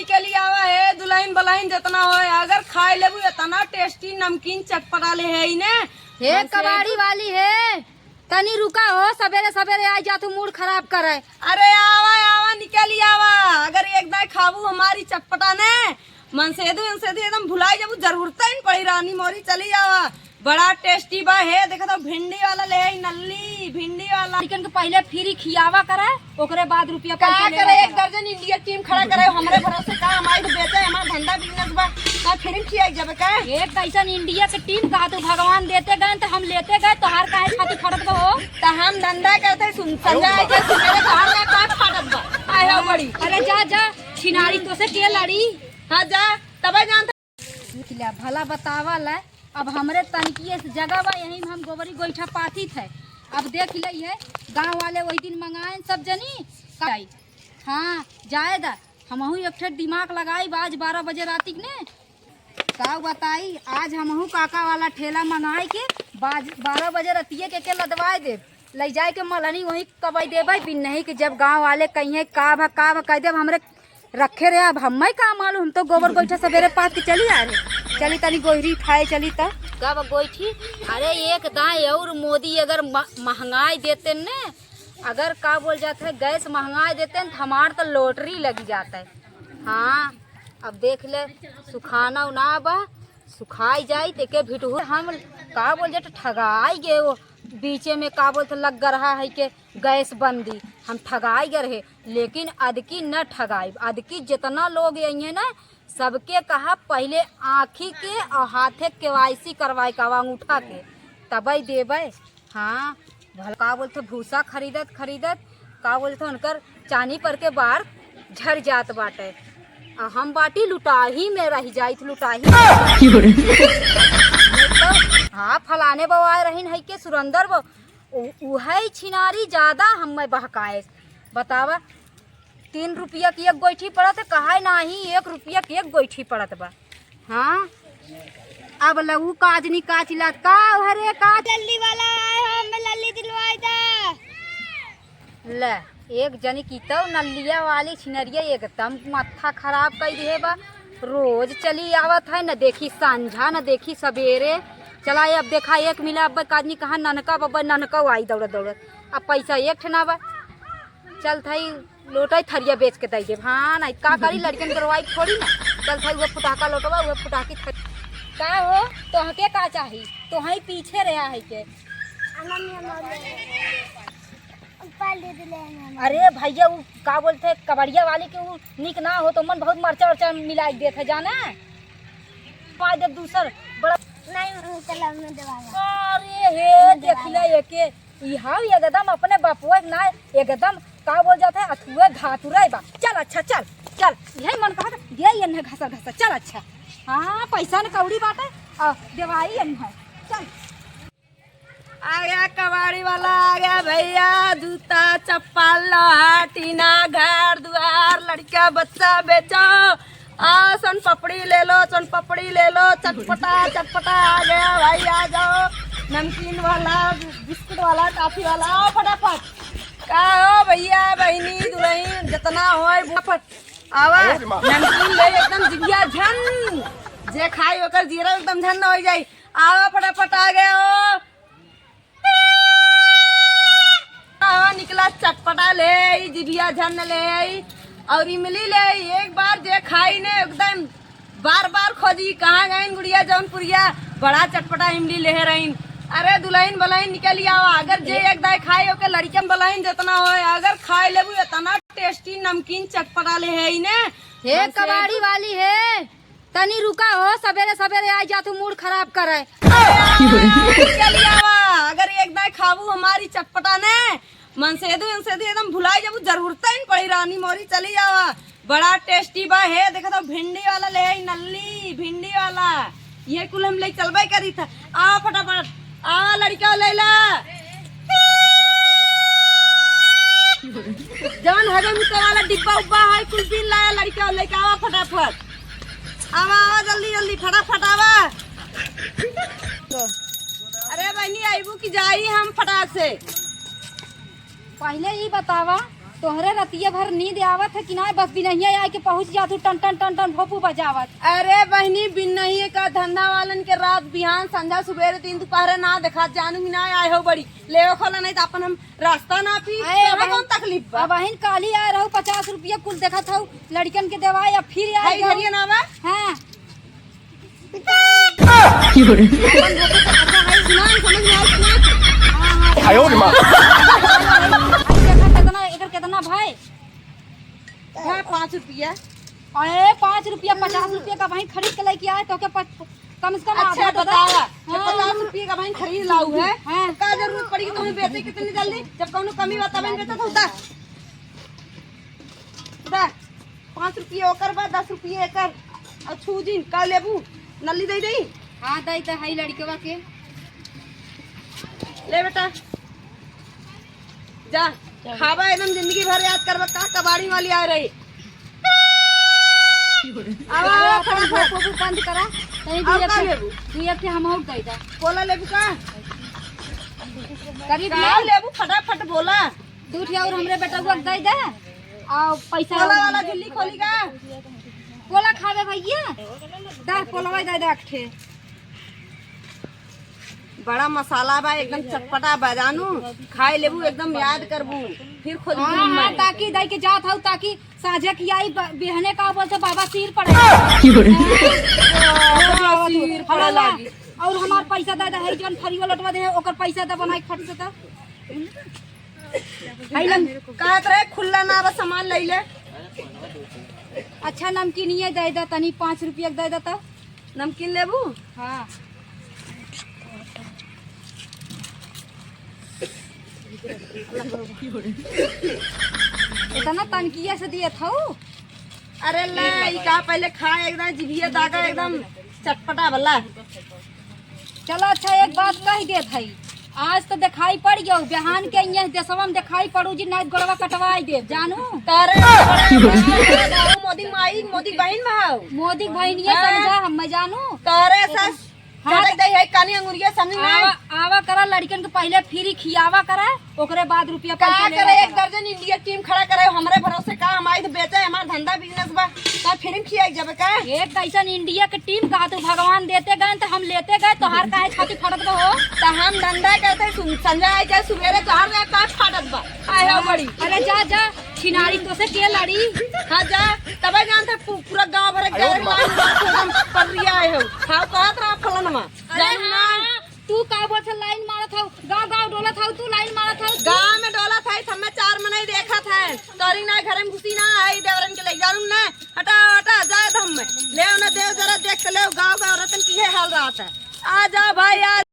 निकली आवा है दुल्हन बलाइन जितना हो अगर खाए लेबू इतना टेस्टी नमकीन चटपटा ले है इने हे कबाड़ी वाली है तनी रुका हो सवेरे सवेरे आ जा तू मूड खराब करे। अरे आवा आवा निकली आवा अगर एक दाई खाबू हमारी चटपटा ने मन से एकदम भुलाई जब जरूरत ही नहीं पड़ी रानी मोरी चली आवा बड़ा टेस्टी बा है देखा तो भिंडी वाला ले आई नल्ली भिंडी वाला चिकन के पहले फ्री खियावा करे ओकरे बाद रुपया का करे एक दर्जन इंडिया टीम खड़ा करे हमरे भरोसे का हमारी बेचे हमारा धंधा बिजनेस बा का फ्री खियाई जब का एक ऐसा इंडिया के टीम का तो भगवान देते गए तो हम लेते गए तोहार काहे खातिर फटत बा हो त हम धंधा करते सुन संजा आई के सुनेरे तोहार ना का फटत बा आए हो बड़ी अरे जा जा छिनारी तो से के लड़ी हां जा तबे जानता भला बतावा ला अब हमरे तनकी जगह बा यही हम गोबरी गोईठा पाती थे अब देख ली है गांव वाले वही दिन मंगाए सब जनी हाँ जाएदा हमहू एक दिमाग लगाई आज 12 बजे राती ने का बताई आज हमहू काका वाला ठेला मंगाई के 12 बजे रतिये के लदवाए दे ले जाए के मलनी वही कबई देवे बिन नहीं कि जब गांव वाले कहीं का कह देव हमरे रखे रहे अब हम का मालूम हम तो गोबर गोईठा सवेरे पात के चली आ रहे चली तनी गोहरी खाए चली तब कब गोईठी अरे एक दाएं और मोदी अगर महंगाई देते न अगर का बोल जाते है गैस महंगाई देते हैं हमार तो लॉटरी लग जाता है। हाँ अब देख ले सुखाना उना बा सुखाई जाई ते के भिटू हम का बोल जाते ठगाई गए वो बीचे में का बोलते लग रहा है कि गैस बंदी हम ठगाई गए रहे लेकिन अदकी न ठगाई अदकी जितना लोग यही ना सबके कहा पहले आँखी के और हाथे KYC करवाए का अंगूठा के तबई देवे। हाँ का बोलते भूसा खरीदत का बोलते उनकर चानी पर के बार झड़ जात बाटे हम बाटी लुटाही में रह जाई लुटाही हाँ फलाने बवाए रही है के सुरंदर वह छिनारी ज्यादा हम बहकाए बतावा 3 रुपया की एक गोईठी पड़त है कहा नहीं 1 रुपया की एक गोईठी पड़त बा। हाँ अब लहू काजनी का चिल्लात का हरे का जल्दी वाला हम लल्ली दिलवाई दा ले एक जनी की तो नलिया वाली छिनरिया एकदम माथा खराब कर दिए बा रोज चली आवत है न देखी सांझा न देखी सवेरे चला अब देखा एक मिला अब आदमी कहा ननका बब्बा ननका आई दौड़त अब पैसा एक ठना बा चल थई लोटाई थरिया बेच के दे दे। हाँ नहीं का करी लड़कन करवाई थोड़ी ना चल थई वो फटाका लोटवा वो फटाकी का हो तो हके का चाही तो हई पीछे रहा है के अरे भैया वो का बोलते कबड़िया वाले के वो निक ना हो तो मन बहुत मरचा वर्चा मिलाई देते जाना पा दे दूसर बड़ा नहीं अरे हे देख ले एके इहा एकदम अपने बापुआ ना एकदम का बोल जाता है अथुआ धातुरा बा चल अच्छा चल चल यही मन कहा दे ये घसा घसा चल अच्छा हाँ पैसा न कौड़ी बाटे देवाई है चल आ गया कबाड़ी वाला आ गया भैया जूता चप्पल लोहा टीना घर द्वार लड़का बच्चा बेचो सन पपड़ी ले लो चटपटा आ गया भाई आ जाओ नमकीन वाला बिस्कुट वाला टॉफी वाला आओ फटाफट का हो भैया बहनी दुल्हन जितना हो फटाफट आवा नमकीन ले एकदम जिगिया झन जे खाई होकर जीरा एकदम झन हो जाई आवा फटाफट आ गया हो निकला चटपटा ले जिबिया झन ले और इमली ले एक बार जे खाई ने एकदम बार खोजी कहाँ गई गुड़िया जौनपुरिया बड़ा चटपटा इमली ले रही अरे दुल्हन बलाइन निकली आओ अगर जे एक दाई खाए हो के लड़कन बलाइन जितना हो अगर खाए लेबू इतना टेस्टी नमकीन चटपटा ले है इने हे कबाड़ी वाली है तनी रुका हो सवेरे सवेरे आ जा तू मूड खराब करे निकली आवा अगर एक दाई खाबू हमारी चटपटा ने मन से एकदम भुलाई जब जरूरत ही नहीं पड़ी रानी मोरी चली आवा बड़ा टेस्टी बा है देखा तो भिंडी वाला ले आई नल्ली भिंडी वाला ये कुल हम ले चलबे करी था आ फटाफट आ लड़का ले ला जवन हगे मुते वाला डिब्बा उब्बा है कुल दिन लाया लड़का लेके आवा फटाफट आवा जल्दी फटाफट आवा अरे बहनी आईबू की जाई हम फटाक से पहले ही बतावा तोहरे रतिया भर नींद आवत है कि ना, बस बिनहिया आए के पहुंच जातू टन टन टन टन भोपू बजावत। अरे बहनी बिन्नही का धंधा वालन के रात बिहान संध्या सुबेरे 3 दोपहर ना देखा जानू ही ना आए हो बड़ी ले खोला नहीं तो अपन हम रास्ता ना पी कौन तकलीफ बा। अब अहिन काली आए रहू 50 रुपया कुल देखा था लड़कन के दवाई, अब फिर आए हाय धरिए ना बा हाँ कितना भाई है 5 रुपया। अरे 5 रुपया 50 रुपया का भाई खरीद के लेके आए तो क्या कम से कम अच्छा आधा बतावा 50 हाँ। रुपये का भाई खरीद लाऊ है हाँ। का जरूरत पड़ी कि तुम्हें बेचे कितनी जल्दी जब कौनो कमी बता बहन बेचा था 5 रुपये ओकर बा 10 रुपये एकर और छूजिन का लेबू नली दे दई हाँ दई तो है लड़केवा के ले बेटा जा खावा एकदम जिंदगी भर याद करवा का कबाड़ी वाली आ रही आवा फटाफट बंद करा तनी अब का लेबू दुइया के हम और दई दा बोला लेबू का करीब का लेबू फटाफट बोला दूध और हमरे बेटा को दई दे और पैसा बोला वाला झिल्ली खोली का कोला खावे भैया दा कोलवा दे दे अठे बड़ा मसाला बा एकदम चटपटा बजानू खाए लेबू एकदम याद करबू फिर खोल हाँ हाँ ताकि दई के जात हूँ ताकि साझा की आई बहने का बोलते बाबा सिर पड़े सिर पड़े लागी और हमार पैसा दे दे है जन फरी वाला लटवा दे ओकर पैसा दे बनाई फट से त आइलन कहत रहे खुला ना बस सामान ले ले अच्छा नमकीन ये दे दे तनी 5 रुपया दे दे त नमकीन लेबू हाँ इतना तनकिया से दिए था अरे ले ई का पहले खाए एकदम जिभिया दागा एकदम चटपटा भला चलो अच्छा एक बात कह दे भाई आज तो दिखाई पड़ गयो बिहान के ये देशवा में दिखाई पड़ू जी नाइट गोड़वा कटवाई दे जानू तारे मोदी माई मोदी बहन में मोदी बहनिया समझा हम जानू तारे सस हाँ। दे है कानी अंगुरिया समझ में आवा करा लड़कन के पहले फ्री खियावा करा ओकरे बाद रुपया का पैसा करे एक दर्जन इंडिया टीम खड़ा करे हमरे भरोसे का हमारी तो बेचे हमारा धंधा बिजनेस बा का फिल्म खियाई जब का एक ऐसा इंडिया के टीम का तो भगवान देते गए तो हम लेते गए तो हर काहे छाती फटत हो तो हम धंधा करते संजय आए चाहे सुबेरे 4 बजे का फाटत बा आए हो बड़ी अरे जा जा छिनारी तो से के लड़ी हाँ जा तब जानते पूरा गांव भर एकदम पड़ रिया है हो खाओ कहत रहा फलनमा अरे हाँ, तू का बोल से लाइन मारत हो गांव गांव डोलत हो तू लाइन मारत हो गांव में डोला था हमें 4 महीने देखा था तोरी ना घर में घुसी ना आई देवरन के ले जाऊं ना हटा हटा जाए हम में ले ना देव जरा देख ले गांव का औरतन की है हाल रहा था आ जा भाई आ